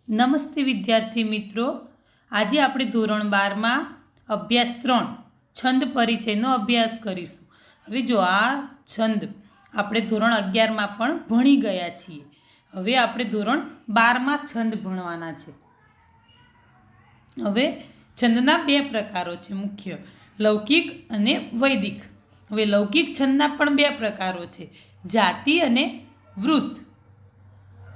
નમસ્તે વિદ્યાર્થી મિત્રો, આજે આપણે ધોરણ 12માં અભ્યાસ 3 છંદ પરિચયનો અભ્યાસ કરીશું. હવે જો આ છંદ આપણે ધોરણ 11માં પણ ભણી ગયા છીએ. હવે આપણે ધોરણ 12માં છંદ ભણવાના છે. હવે છંદના બે પ્રકારો છે મુખ્ય, લૌકિક અને વૈદિક. હવે લૌકિક છંદના પણ બે પ્રકારો છે, જાતિ અને વૃત્ત.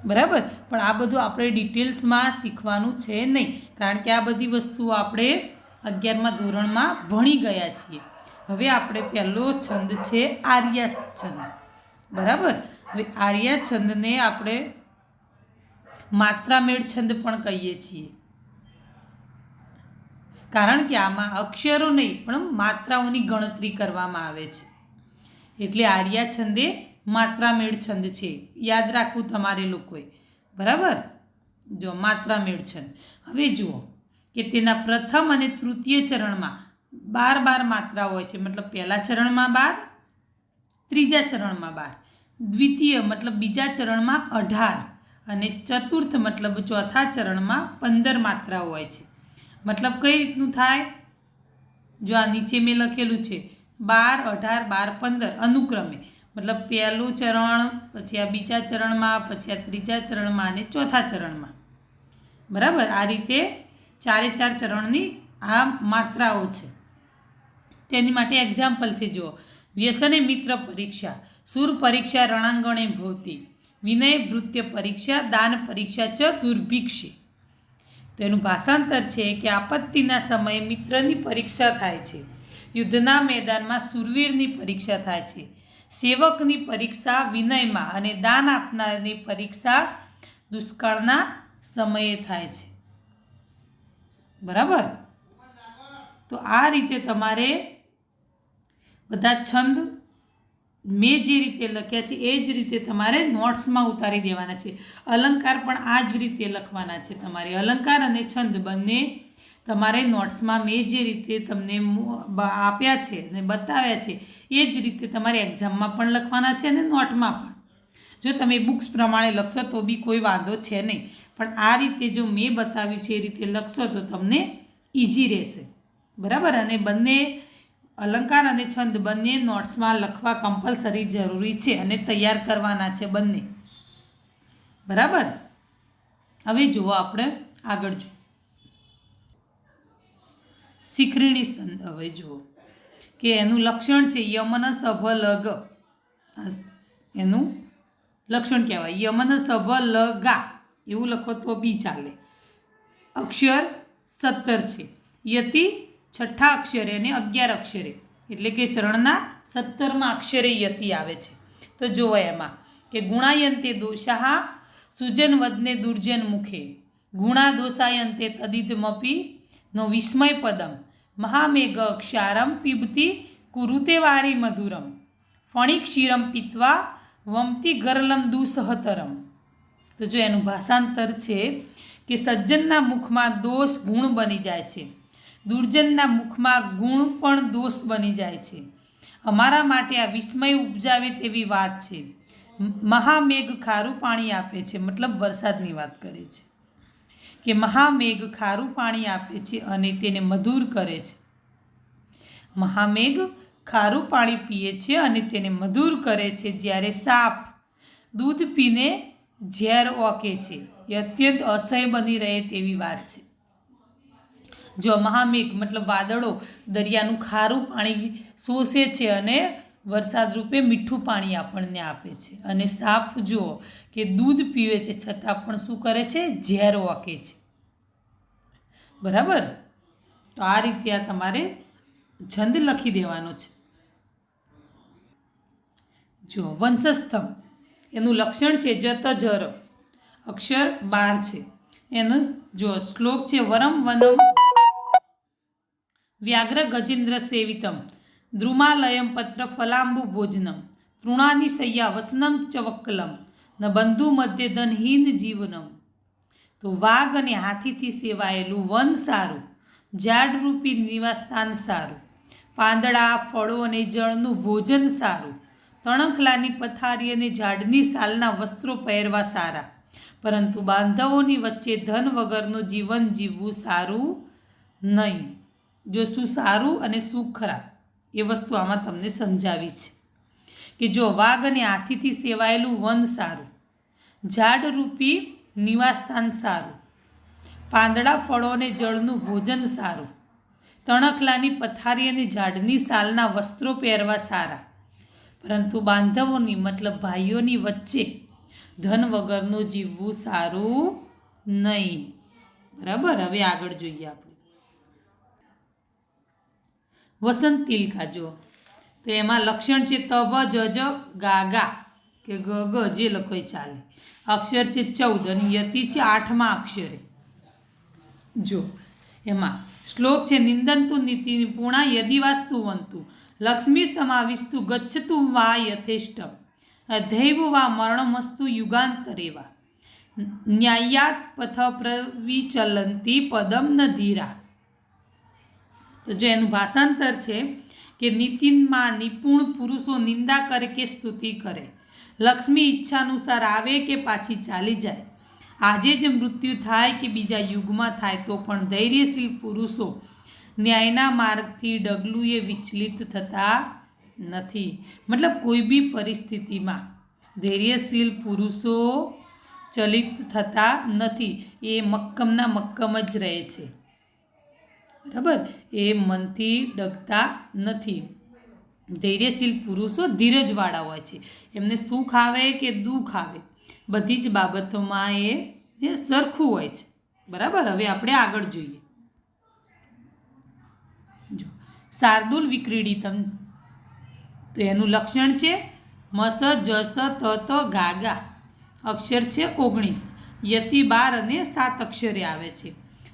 બરાબર, પણ આ બધું આપણે ડિટેલ્સમાં શીખવાનું છે નહીં, કારણ કે આ બધી વસ્તુઓ આપણે 11મા ધોરણમાં ભણી ગયા છીએ. હવે આપણે પહેલો છંદ છે આર્યા છંદ. બરાબર, હવે આર્યા છંદને આપણે માત્રામેળ છંદ પણ કહીએ છીએ, કારણ કે આમાં અક્ષરો નહીં પણ માત્રાઓની ગણતરી કરવામાં આવે છે. એટલે આર્યા છંદ એ માત્રામેળ છંદ છે, યાદ રાખવું તમારે લોકોએ. બરાબર, જો માત્રામેળ છંદ. હવે જુઓ કે તેના પ્રથમ અને તૃતીય ચરણમાં 12 માત્રાઓ હોય છે, મતલબ પહેલા ચરણમાં 12, ત્રીજા ચરણમાં 12, દ્વિતીય મતલબ બીજા ચરણમાં 18 અને ચતુર્થ મતલબ ચોથા ચરણમાં 15 માત્રાઓ હોય છે. મતલબ કઈ રીતનું થાય, જો આ નીચે મેં લખેલું છે 12, 18, 12, 15 અનુક્રમે. મતલબ પહેલું ચરણ, પછી આ બીજા ચરણમાં, પછી આ ત્રીજા ચરણમાં અને ચોથા ચરણમાં. બરાબર, આ રીતે 4 ચરણની આ માત્રાઓ છે. તેની માટે એક્ઝામ્પલ છે, જુઓ. વ્યસને મિત્ર પરીક્ષા, સુર પરીક્ષા રણાંગણે ભવતી, વિનય ભૃત્ય પરીક્ષા, દાન પરીક્ષા ચ દુર્ભિક્ષે. તો એનું ભાષાંતર છે કે આપત્તિના સમયે મિત્રની પરીક્ષા થાય છે, યુદ્ધના મેદાનમાં સુરવીરની પરીક્ષા થાય છે, સેવકની પરીક્ષા વિનયમાં અને દાન આપનારની પરીક્ષા દુષ્કાળના સમયે થાય છે. બરાબર, તો આ રીતે તમારે બધા છંદ મેં જે રીતે લખ્યા છે એ જ રીતે તમારે નોટ્સમાં ઉતારી દેવાના છે. અલંકાર પણ આ જ રીતે લખવાના છે તમારે. અલંકાર અને છંદ બંને તમારે નોટ્સમાં મેં જે રીતે તમને આપ્યા છે અને બતાવ્યા છે એ જ રીતે તમારે એક્ઝામમાં પણ લખવાના છે અને નોટમાં પણ. જો તમે બુક્સ પ્રમાણે લખશો તો બી કોઈ વાંધો છે નહીં, પણ આ રીતે જો મેં બતાવ્યું છે એ રીતે લખશો તો તમને ઇઝી રહેશે. બરાબર, અને બંને અલંકાર અને છંદ બંને નોટ્સમાં લખવા કમ્પલસરી જરૂરી છે અને તૈયાર કરવાના છે બંને. બરાબર, હવે જુઓ આપણે આગળ જો શિખરીણી છંદ. હવે જુઓ કે એનું લક્ષણ છે યમન સભ લગ. એનું લક્ષણ કહેવાય યમન સભ લગા, એવું લખો તો બી ચાલે. અક્ષર 17 છે, યતિ છઠ્ઠા અક્ષરે અને 11 અક્ષરે, એટલે કે ચરણના 17મા અક્ષરે યતિ આવે છે. તો જુઓ એમાં કે ગુણાયંતે દોષાહા સુજન વદને દુર્જન મુખે, ગુણા દોષાયંતે તદિદમપી નો વિસ્મય પદમ, મહામેઘ ક્ષારમ પીબતી કુરુતે વારી મધુરમ, ફણિક ક્ષીરમ પીત્વા વમતી ગરલમ દુસહતરમ. તો જો એનું ભાષાંતર છે કે સજ્જનના મુખમાં દોષ ગુણ બની જાય છે, દુર્જનના મુખમાં ગુણ પણ દોષ બની જાય છે. અમારા માટે આ વિસ્મય ઉપજાવે તેવી વાત છે. મહામેઘ ખારું પાણી આપે છે, મતલબ વરસાદની વાત કરે છે કે મહામેઘ ખારું પાણી આપે છે અને તેને મધુર કરે છે. મહામેઘ ખારું પાણી પીએ છે અને તેને મધુર કરે છે, જ્યારે સાપ દૂધ પીને ઝેર ઓકે છે, એ અત્યંત અસહ્ય બની રહે તેવી વાત છે. જો મહામેઘ મતલબ વાદળો દરિયાનું ખારું પાણી શોષે છે અને વરસાદ રૂપે મીઠું પાણી આપણને આપે છે, અને સાપ જુઓ કે દૂધ પીવે છે છતાં પણ શું કરે છે, ઝેર ઓકે છે. બરાબર, તો આ રીતે આ તમારે છંદ લખી દેવાનો છે. જો વંશસ્થમ, એનું લક્ષણ છે જત જર, અક્ષર 12 છે. એનો જો શ્લોક છે વરમ વનમ વ્યાઘ્ર ગજેન્દ્ર સેવિતમ, દ્રુમાલયમ પત્ર ફલાંબુ ભોજનમ, તૃણાની શય્યા વસનમ ચવક્કલમ, ન બંધુ મધ્ય ધનહીન જીવનમ. તો વાઘ અને હાથીથી સેવાયેલું વન સારું, ઝાડરૂપી નિવાસસ્થાન સારું, પાંદડા ફળો અને જળનું ભોજન સારું, તણખલાની પથારી અને ઝાડની સાલના વસ્ત્રો પહેરવા સારા, પરંતુ બાંધવોની વચ્ચે ધન વગરનું જીવન જીવવું સારું નહીં. જો શું સારું અને શું ખરાબ એ વસ્તુ આમાં તમને સમજાવી છે કે જો વાઘ અને હાથીથી સેવાયેલું વન સારું, ઝાડરૂપી નિવાસસ્થાન સારું, પાંદડા ફળો અને જળનું ભોજન સારું, તણખલાની પથારી અને ઝાડની સાલના વસ્ત્રો પહેરવા સારા, પરંતુ બાંધવોની મતલબ ભાઈઓની વચ્ચે ધન વગરનું જીવવું સારું નહીં. બરાબર. હવે આગળ જોઈએ આપણે વસંત તિલકા. જો તો એમાં લક્ષણ છે તબ જજ ગાગા કે ગ ગ જે લખો એ ચાલે. અક્ષર છે 14 અને યતિ છે 8મા અક્ષરે. જો એમાં શ્લોક છે નિંદંતુ નીતિ નિપુણા યદિવાસ્તુ વંતુ લક્ષ્મી સમાવિસ્તુ ગચ્છતુ વા યથેષ્ટમ અધૈવ વા મરણમસ્તુ યુગાંતરે વા ન્યાયાત પથ પ્રવિચલંતી પદમ ન ધીરા. તો જો એનું ભાષાંતર છે કે નીતિમાં નિપુણ પુરુષો નિંદા કરે કે સ્તુતિ કરે, લક્ષ્મી ઈચ્છાનુસાર આવે કે પાછી ચાલી જાય, આજે જ મૃત્યુ થાય કે બીજા યુગમાં થાય તો પણ ધૈર્યશીલ પુરુષો ન્યાયના માર્ગથી ડગલુંએ વિચલિત થતા નથી. મતલબ કોઈ બી પરિસ્થિતિમાં ધૈર્યશીલ પુરુષો ચલિત થતા નથી. એ મક્કમના મક્કમ જ રહે છે. બરાબર. એ મનથી ડગતા નથી. ધૈર્યશીલ પુરુષો ધીરજવાળા હોય છે. એમને સુખ આવે કે દુઃખ આવે બધી જ બાબતોમાં એ સરખું હોય છે. બરાબર. હવે આપણે આગળ જોઈએ. જો શાર્દુલ વિક્રીડિતમ તો એનું લક્ષણ છે મસ જસ તત ગાગા. અક્ષર છે 19, યતિ 12 અને 7 અક્ષરે આવે છે.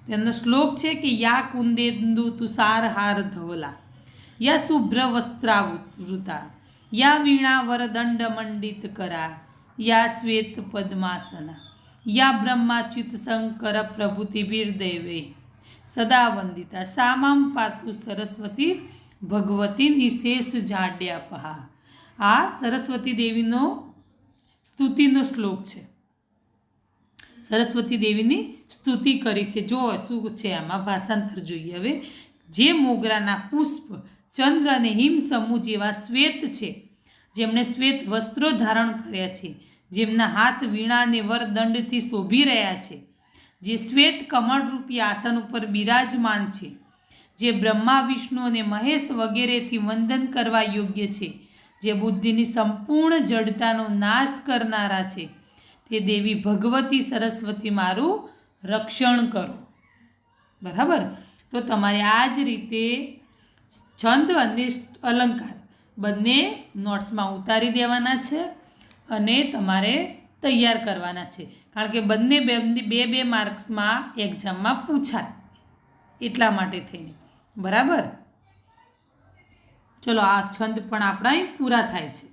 તેનો શ્લોક છે કે યા કુંદેન્દુ તુષાર હાર ધવલા, યા શુભ્ર વસ્ત્રાવૃતા, યા વીણા વરદંડ મંડિત કરા, યા શ્વેત પદ્માસના, યા બ્રહ્માચ્યુત શંકર પ્રભૃતિભિર્દેવે સદા વંદિતા સામામ પાતુ સરસ્વતી ભગવતી નિશેષ જાડ્યાપહા. આ સરસ્વતી દેવીનો સ્તુતિનો શ્લોક છે. સરસ્વતી દેવીની સ્તુતિ કરી છે. જો શું છે આમાં ભાષાંતર જોઈએ. હવે જે મોગરાના પુષ્પ ચંદ્ર અને હિમ સમૂહ જેવા શ્વેત છે, જેમણે શ્વેત વસ્ત્રો ધારણ કર્યા છે, જેમના હાથ વીણા અને વરદંડથી શોભી રહ્યા છે, જે શ્વેત કમળરૂપી આસન ઉપર બિરાજમાન છે, જે બ્રહ્મા વિષ્ણુ અને મહેશ વગેરેથી વંદન કરવા યોગ્ય છે, જે બુદ્ધિની સંપૂર્ણ જડતાનો નાશ કરનારા છે, તે દેવી ભગવતી સરસ્વતી મારું રક્ષણ કરો. બરાબર. તો તમારે આ જ રીતે છંદ અને અલંકાર બંને નોટ્સમાં ઉતારી દેવાના છે અને તમારે તૈયાર કરવાના છે. કારણ કે બંને બે માર્ક્સમાં એક્ઝામમાં પૂછાય એટલા માટે થઈને. બરાબર. ચલો આ છંદ પણ આપણા પૂરા થાય છે.